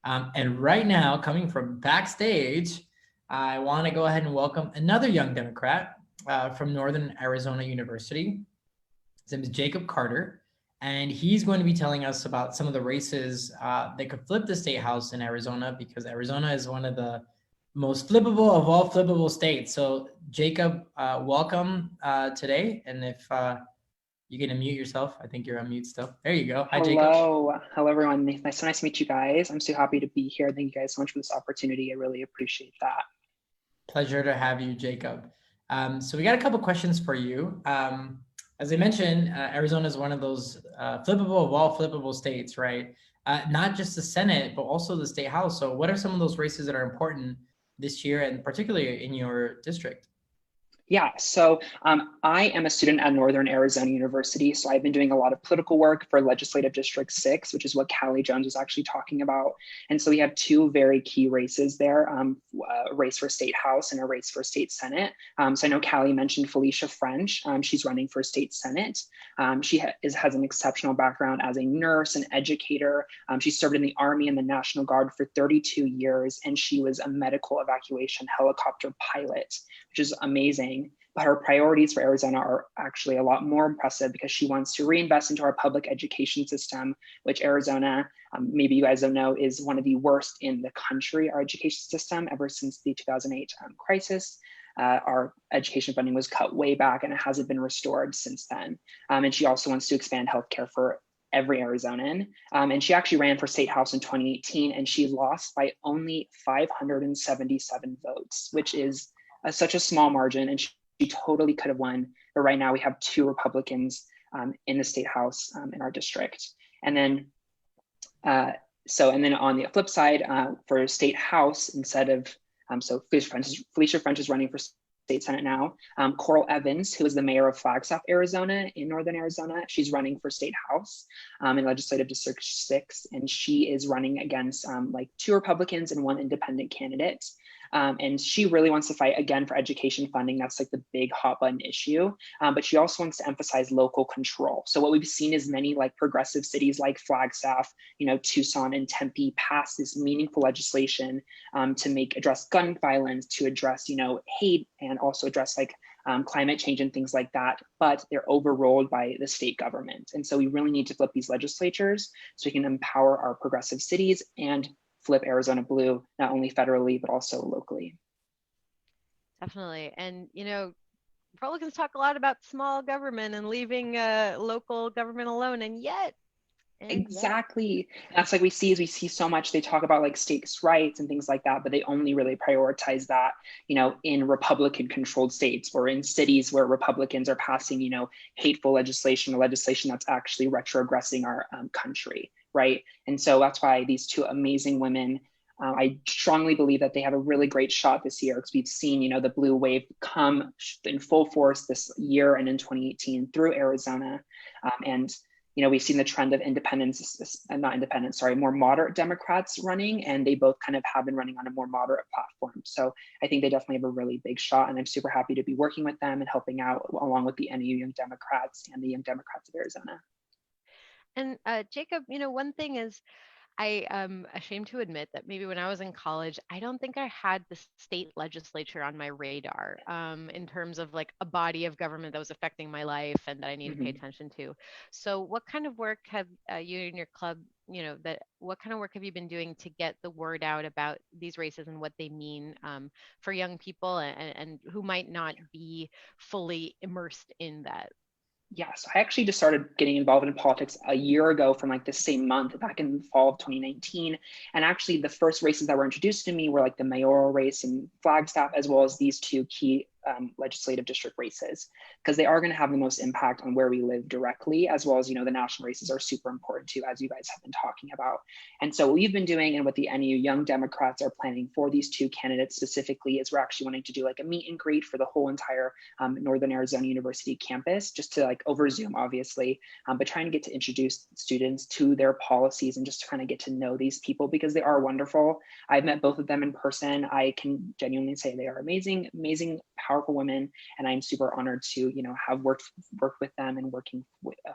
And right now, coming from backstage, I want to go ahead and welcome another young Democrat from Northern Arizona University. His name is Jacob Carter, and he's going to be telling us about some of the races that could flip the state house in Arizona because Arizona is one of the most flippable of all flippable states. So, Jacob, welcome today. And if you can unmute yourself, I think you're on mute still. There you go. Hi, Jacob. Hello, everyone. So nice to meet you guys. I'm so happy to be here. Thank you guys so much for this opportunity. I really appreciate that. Pleasure to have you, Jacob. So we got a couple questions for you. As I mentioned, Arizona is one of those flippable of all flippable states, right? Not just the Senate, but also the state house. So what are some of those races that are important this year, and particularly in your district? Yeah, so I am a student at Northern Arizona University. So I've been doing a lot of political work for Legislative District 6, which is what Callie Jones was actually talking about. And so we have two very key races there, a race for state house and a race for state senate. So I know Callie mentioned Felicia French. She's running for state senate. She has an exceptional background as a nurse and educator. She served in the Army and the National Guard for 32 years, and she was a medical evacuation helicopter pilot, which is amazing. But her priorities for Arizona are actually a lot more impressive because she wants to reinvest into our public education system, which Arizona, maybe you guys don't know, is one of the worst in the country, our education system, ever since the 2008 crisis. Our education funding was cut way back and it hasn't been restored since then. And she also wants to expand healthcare for every Arizonan. And she actually ran for state house in 2018 and she lost by only 577 votes, which is such a small margin, and she totally could have won. But right now we have two Republicans in the state house in our district. And then, and then on the flip side, for state house, instead of, so Felicia French is running for state senate now. Coral Evans, who is the mayor of Flagstaff, Arizona in Northern Arizona, she's running for state house in Legislative District 6. And she is running against like two Republicans and one independent candidate. And she really wants to fight again for education funding. That's like the big hot button issue. But she also wants to emphasize local control. So what we've seen is many like progressive cities like Flagstaff, Tucson and Tempe pass this meaningful legislation to address gun violence, to address, hate, and also address like climate change and things like that, but they're overruled by the state government. And so we really need to flip these legislatures so we can empower our progressive cities and flip Arizona blue, not only federally, but also locally. Definitely. And, Republicans talk a lot about small government and leaving local government alone. And yet. Exactly. That's like we see so much, they talk about like states' rights and things like that, but they only really prioritize that, in Republican controlled states or in cities where Republicans are passing, hateful legislation or legislation that's actually retrogressing our country. Right. And so that's why these two amazing women, I strongly believe that they have a really great shot this year because we've seen, the blue wave come in full force this year and in 2018 through Arizona. We've seen the trend of more moderate Democrats running, and they both kind of have been running on a more moderate platform. So I think they definitely have a really big shot, and I'm super happy to be working with them and helping out along with the NAU Young Democrats and the Young Democrats of Arizona. And Jacob, one thing is I am ashamed to admit that maybe when I was in college, I don't think I had the state legislature on my radar in terms of like a body of government that was affecting my life and that I need to pay attention to. So what kind of work have you and your club, what kind of work have you been doing to get the word out about these races and what they mean for young people and who might not be fully immersed in that? Yeah, so I actually just started getting involved in politics a year ago from like the same month, back in the fall of 2019. And actually the first races that were introduced to me were like the mayoral race in Flagstaff, as well as these two key legislative district races, because they are going to have the most impact on where we live directly, as well as, the national races are super important too, as you guys have been talking about. And so what we've been doing and what the NAU Young Democrats are planning for these two candidates specifically is we're actually wanting to do like a meet and greet for the whole entire Northern Arizona University campus, just to like over Zoom, obviously, but trying to get to introduce students to their policies and just to kind of get to know these people because they are wonderful. I've met both of them in person. I can genuinely say they are amazing, amazing, powerful women, and I'm super honored to have worked with them and working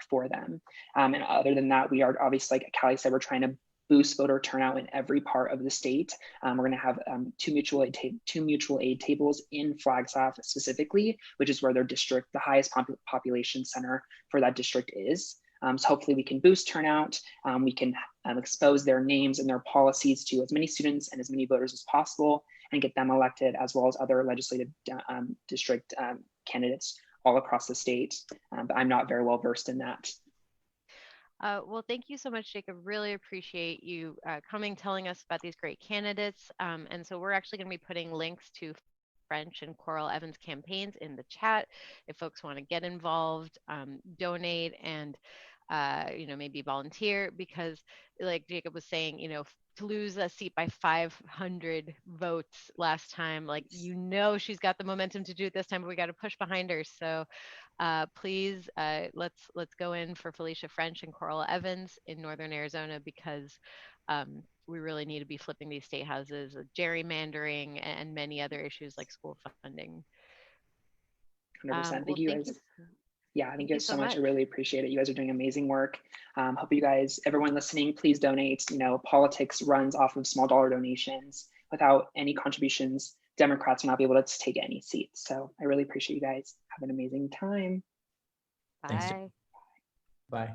for them. And other than that, we are obviously, like Callie said, we're trying to boost voter turnout in every part of the state. We're going to have two mutual aid tables in Flagstaff specifically, which is where their district, the highest population center for that district is. So hopefully we can boost turnout. We can expose their names and their policies to as many students and as many voters as possible and get them elected, as well as other legislative district candidates all across the state. But I'm not very well versed in that. Well, thank you so much, Jacob. Really appreciate you coming, telling us about these great candidates. And so we're actually going to be putting links to French and Coral Evans campaigns in the chat if folks want to get involved, donate, and maybe volunteer, because like Jacob was saying, to lose a seat by 500 votes last time, like, she's got the momentum to do it this time, but we got to push behind her. So please, let's go in for Felicia French and Coral Evans in Northern Arizona, because we really need to be flipping these state houses, gerrymandering, and many other issues like school funding. 100%. Thank you guys. Yeah, thank you guys so much. I really appreciate it. You guys are doing amazing work. Hope you guys, everyone listening, please donate. Politics runs off of small dollar donations. Without any contributions, Democrats will not be able to take any seats. So I really appreciate you guys. Have an amazing time. Bye. Thanks. Bye.